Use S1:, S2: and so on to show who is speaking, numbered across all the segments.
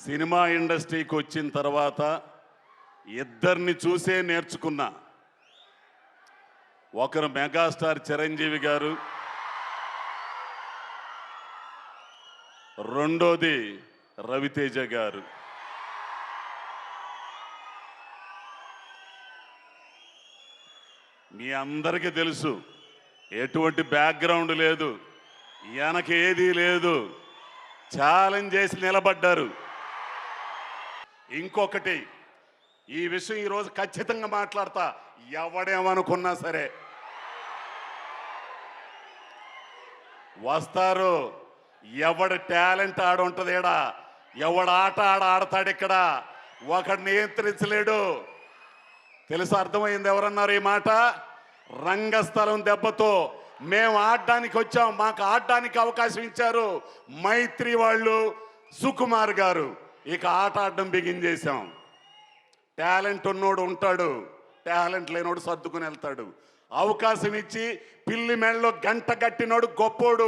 S1: Cinema ఇండస్ట్రీకి వచ్చిన తర్వాత ఇద్దరిని చూసే నేర్చుకున్నా. ఒకరు మెగాస్టార్ చిరంజీవి గారు, రెండోది రవితేజ గారు. మీ అందరికీ తెలుసు, ఎటువంటి బ్యాక్గ్రౌండ్ లేదు, వెనక ఏదీ లేదు, ఛాలెంజ్ చేసి నిలబడ్డారు. ఇంకొకటి, ఈ విషయం ఈరోజు ఖచ్చితంగా మాట్లాడతా, ఎవడేమనుకున్నా సరే వస్తారు. ఎవడ టాలెంట్ ఆడుంటుంది ఇక్కడ, ఎవడ ఆట ఆడతాడు ఇక్కడ, ఒకడు నియంత్రించలేడు. తెలుసు, అర్థమైంది? ఎవరన్నారు ఈ మాట? రంగస్థలం దెబ్బతో మేము ఆడడానికి వచ్చాం, మాకు ఆడడానికి అవకాశం ఇచ్చారు మైత్రి వాళ్ళు, సుకుమార్ గారు. ఇక ఆట ఆడడం బిగిన్ చేశాం. టాలెంట్ ఉన్నోడు ఉంటాడు, టాలెంట్ లేనోడు సర్దుకుని వెళ్తాడు. అవకాశం ఇచ్చి పిల్లి మెళ్ళలో గంట గట్టినోడు గొప్పోడు.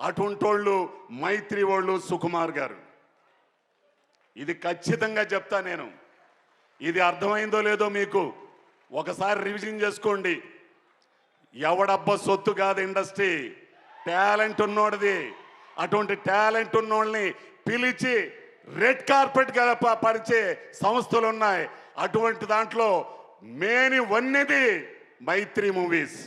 S1: అటుంటోళ్ళు మైత్రి వాళ్ళు, సుకుమార్ గారు. ఇది ఖచ్చితంగా చెప్తా నేను. ఇది అర్థమైందో లేదో మీకు ఒకసారి రివిజన్ చేసుకోండి. ఎవడబ్బా సొత్తు కాదు ఇండస్ట్రీ, టాలెంట్ ఉన్నోడిది. అటువంటి టాలెంట్ ఉన్నోళ్ళని పిలిచి రెడ్ కార్పెట్ పరిచే సంస్థలు ఉన్నాయి. అటువంటి దాంట్లో మేని వన్నెది మైత్రి మూవీస్.